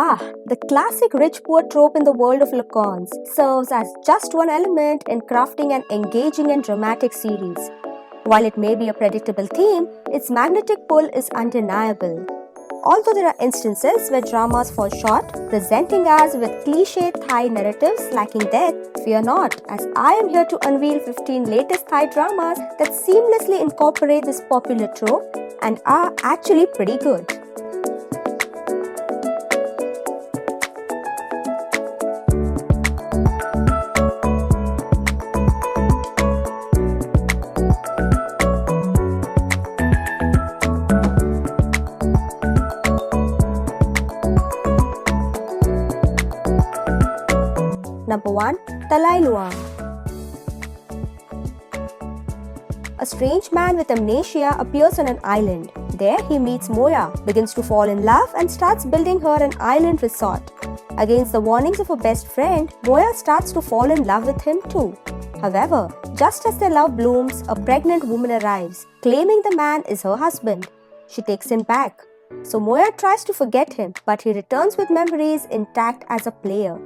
The classic rich poor trope in the world of Lakorns serves as just one element in crafting an engaging and dramatic series. While it may be a predictable theme, its magnetic pull is undeniable. Although there are instances where dramas fall short, presenting us with cliché Thai narratives lacking depth, fear not, as I am here to unveil 15 latest Thai dramas that seamlessly incorporate this popular trope and are actually pretty good. Number 1. Talay Luang. A strange man with amnesia appears on an island. There he meets Moya, begins to fall in love and starts building her an island resort. Against the warnings of her best friend, Moya starts to fall in love with him too. However, just as their love blooms, a pregnant woman arrives, claiming the man is her husband. She takes him back. So Moya tries to forget him, but he returns with memories intact as a player.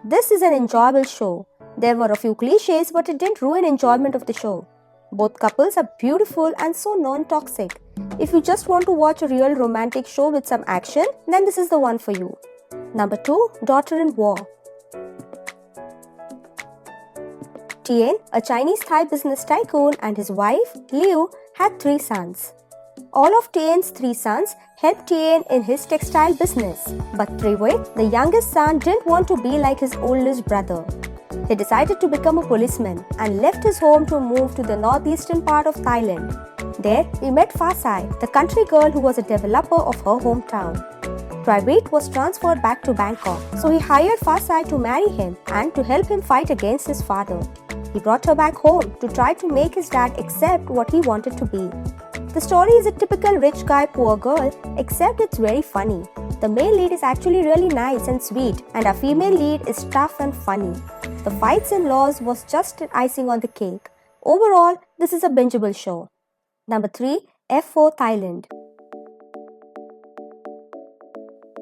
This is an enjoyable show. There were a few cliches, but it didn't ruin enjoyment of the show. Both couples are beautiful and so non-toxic. If you just want to watch a real romantic show with some action, then this is the one for you. Number 2. Daughter-in-Law. Tien, a Chinese-Thai business tycoon, and his wife, Liu, had 3 sons. All of Tien's 3 sons helped Tien in his textile business, but Trivui, the youngest son, didn't want to be like his oldest brother. He decided to become a policeman and left his home to move to the northeastern part of Thailand. There, he met Fasai, the country girl who was a developer of her hometown. Trivui was transferred back to Bangkok, so he hired Fasai to marry him and to help him fight against his father. He brought her back home to try to make his dad accept what he wanted to be. The story is a typical rich guy, poor girl, except it's very funny. The male lead is actually really nice and sweet, and our female lead is tough and funny. The fights and laws was just icing on the cake. Overall, this is a bingeable show. Number 3. F4 Thailand.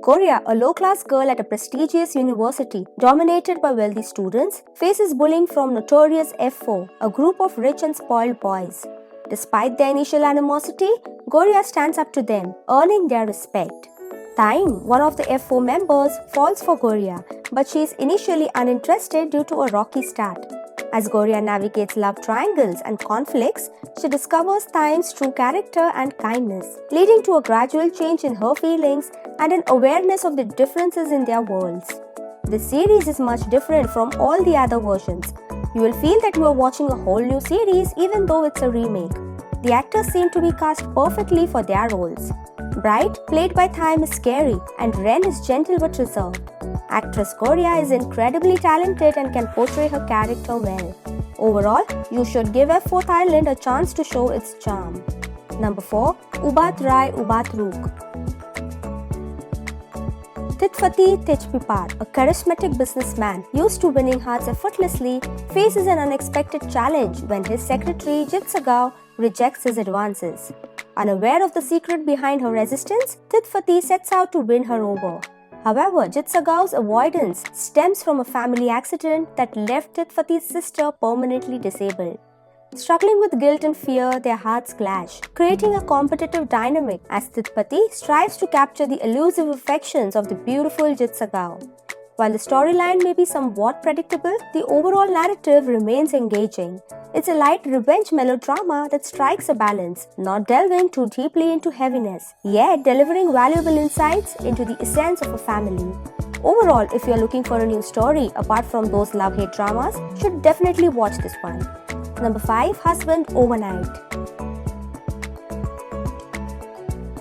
Korea, a low-class girl at a prestigious university dominated by wealthy students, faces bullying from notorious F4, a group of rich and spoiled boys. Despite their initial animosity, Goria stands up to them, earning their respect. Time, one of the F4 members, falls for Goria, but she is initially uninterested due to a rocky start. As Goria navigates love triangles and conflicts, she discovers Time's true character and kindness, leading to a gradual change in her feelings and an awareness of the differences in their worlds. This series is much different from all the other versions. You will feel that you are watching a whole new series even though it's a remake. The actors seem to be cast perfectly for their roles. Bright, played by Time, is scary, and Ren is gentle but reserved. Actress Korea is incredibly talented and can portray her character well. Overall, you should give F4 Thailand a chance to show its charm. Number 4. Ubaat Rai Ubaat Ruk. Titfati Tejpipar, a charismatic businessman used to winning hearts effortlessly, faces an unexpected challenge when his secretary Jitsagao rejects his advances. Unaware of the secret behind her resistance, Titfati sets out to win her over. However, Jitsagao's avoidance stems from a family accident that left Titfati's sister permanently disabled. Struggling with guilt and fear, their hearts clash, creating a competitive dynamic as Titpati strives to capture the elusive affections of the beautiful Jitsagao. While the storyline may be somewhat predictable, the overall narrative remains engaging. It's a light revenge melodrama that strikes a balance, not delving too deeply into heaviness, yet delivering valuable insights into the essence of a family. Overall, if you're looking for a new story apart from those love-hate dramas, you should definitely watch this one. Number 5. Husband Overnight.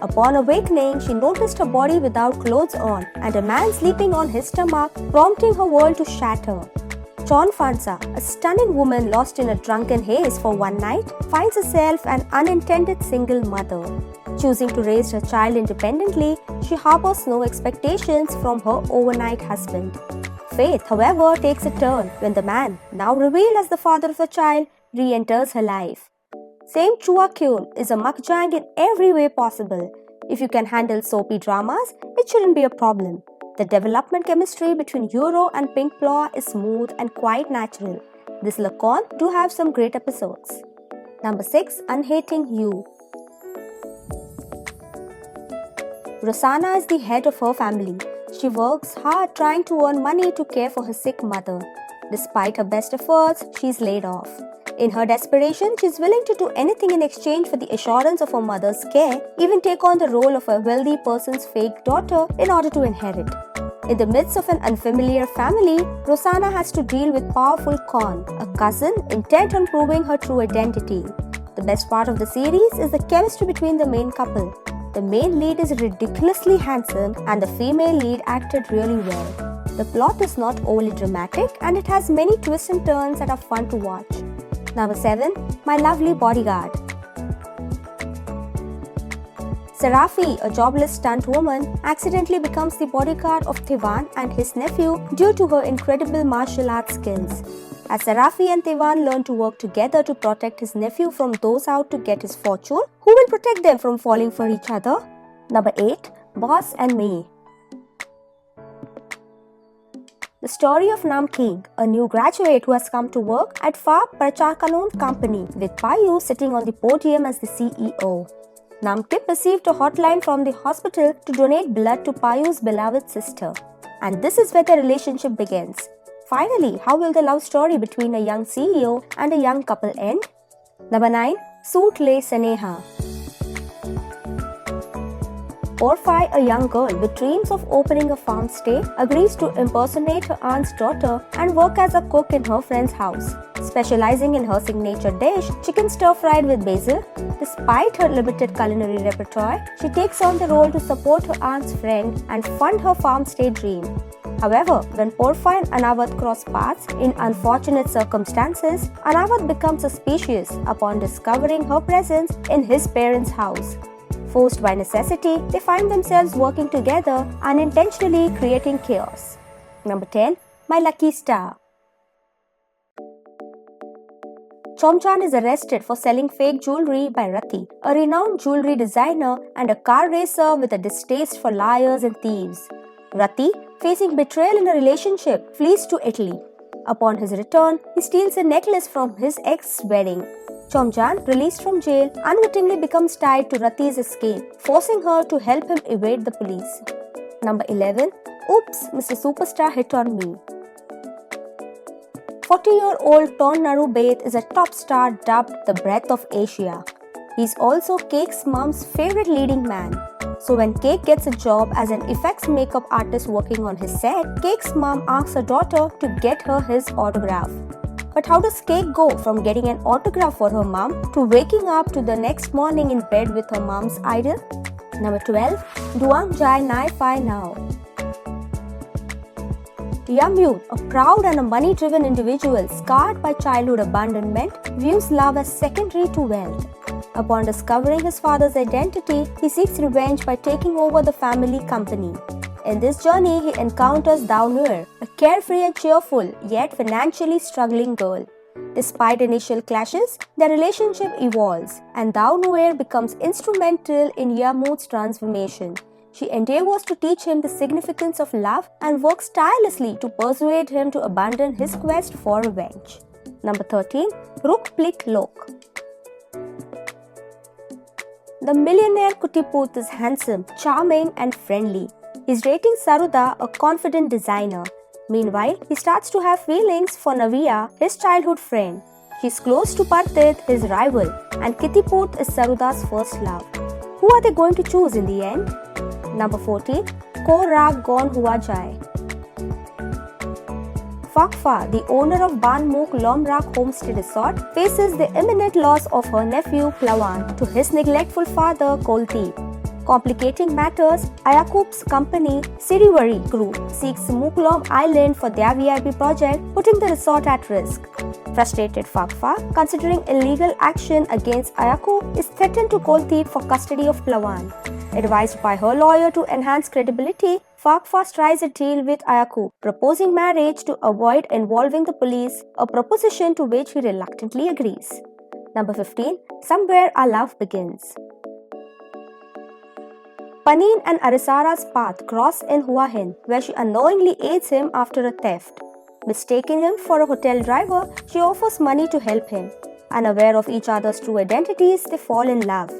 Upon awakening, she noticed her body without clothes on and a man sleeping on his stomach, prompting her world to shatter. Chon Fansa, a stunning woman lost in a drunken haze for one night, finds herself an unintended single mother. Choosing to raise her child independently, she harbors no expectations from her overnight husband. Faith, however, takes a turn when the man, now revealed as the father of the child, re-enters her life. Same Chua Kyun is a mukjang in every way possible. If you can handle soapy dramas, it shouldn't be a problem. The development chemistry between Euro and Pink Plow is smooth and quite natural. This Lakorns do have some great episodes. Number 6. Unhating You. Rosanna is the head of her family. She works hard trying to earn money to care for her sick mother. Despite her best efforts, she is laid off. In her desperation, she is willing to do anything in exchange for the assurance of her mother's care, even take on the role of a wealthy person's fake daughter in order to inherit. In the midst of an unfamiliar family, Rosanna has to deal with powerful Con, a cousin intent on proving her true identity. The best part of the series is the chemistry between the main couple. The main lead is ridiculously handsome and the female lead acted really well. The plot is not overly dramatic and it has many twists and turns that are fun to watch. Number 7. My Lovely Bodyguard. Sarafi, a jobless stunt woman, accidentally becomes the bodyguard of Tewan and his nephew due to her incredible martial arts skills. As Sarafi and Tewan learn to work together to protect his nephew from those out to get his fortune, who will protect them from falling for each other? Number 8. Boss and Me. The story of Nam King, a new graduate who has come to work at Fa Pracharkanon company with Payu sitting on the podium as the CEO. Nam Tip received a hotline from the hospital to donate blood to Payu's beloved sister. And this is where the relationship begins. Finally, how will the love story between a young CEO and a young couple end? Number 9. Soot Lay Sanaeha. Porfi, a young girl with dreams of opening a farm stay, agrees to impersonate her aunt's daughter and work as a cook in her friend's house. Specializing in her signature dish, chicken stir-fried with basil, despite her limited culinary repertoire, she takes on the role to support her aunt's friend and fund her farm stay dream. However, when Porfi and Anavat cross paths in unfortunate circumstances, Anavat becomes suspicious upon discovering her presence in his parents' house. Forced by necessity, they find themselves working together, unintentionally creating chaos. Number 10. My Lucky Star. Chomchan is arrested for selling fake jewelry by Rati, a renowned jewelry designer and a car racer with a distaste for liars and thieves. Rati, facing betrayal in a relationship, flees to Italy. Upon his return, he steals a necklace from his ex's wedding. Chomchan, released from jail, unwittingly becomes tied to Rati's escape, forcing her to help him evade the police. Number 11. Oops, Mr. Superstar Hit on Me. 40-year-old Ton Narubeth is a top star dubbed the Breath of Asia. He's also Cake's mom's favorite leading man. So when Cake gets a job as an effects makeup artist working on his set, Cake's mom asks her daughter to get her his autograph. But how does Cake go from getting an autograph for her mom to waking up to the next morning in bed with her mom's idol? Number 12. Duang Jai Nai Phai Now. Yamyun, a proud and a money-driven individual scarred by childhood abandonment, views love as secondary to wealth. Upon discovering his father's identity, he seeks revenge by taking over the family company. In this journey, he encounters Dao Nuer, a carefree and cheerful yet financially struggling girl. Despite initial clashes, their relationship evolves and Dao Nuer becomes instrumental in Yamut's transformation. She endeavors to teach him the significance of love and works tirelessly to persuade him to abandon his quest for revenge. Number 13. Ruk Plik Lok. The millionaire Kutiput is handsome, charming and friendly. He's dating Saruda, a confident designer. Meanwhile, he starts to have feelings for Navia, his childhood friend. She's close to Parthit, his rival, and Kitiput is Saruda's first love. Who are they going to choose in the end? Number 14. Ko Rag Gon Hua Jai. Fakfa, the owner of Banmuk Lomrak Homestay Resort, faces the imminent loss of her nephew Plawan to his neglectful father Kolteep. Complicating matters, Ayakup's company, Sirivari Group, seeks Muklom Island for their VIP project, putting the resort at risk. Frustrated Fakfa, considering illegal action against Ayakup, is threatened to Kolteep for custody of Plawan. Advised by her lawyer to enhance credibility, Fakfa tries a deal with Ayakup, proposing marriage to avoid involving the police, a proposition to which he reluctantly agrees. Number 15. Somewhere Our Love Begins. Panin and Arisara's path cross in Hua Hin, where she unknowingly aids him after a theft. Mistaking him for a hotel driver, she offers money to help him. Unaware of each other's true identities, they fall in love.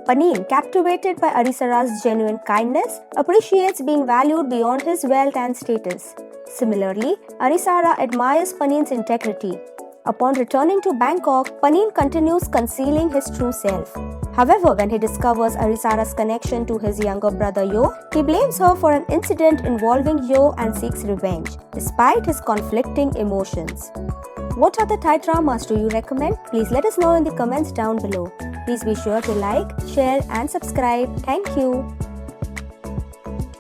Panin, captivated by Arisara's genuine kindness, appreciates being valued beyond his wealth and status. Similarly, Arisara admires Panin's integrity. Upon returning to Bangkok, Panin continues concealing his true self. However, when he discovers Arisara's connection to his younger brother Yo, he blames her for an incident involving Yo and seeks revenge, despite his conflicting emotions. What other Thai dramas do you recommend? Please let us know in the comments down below. Please be sure to like, share and subscribe. Thank you.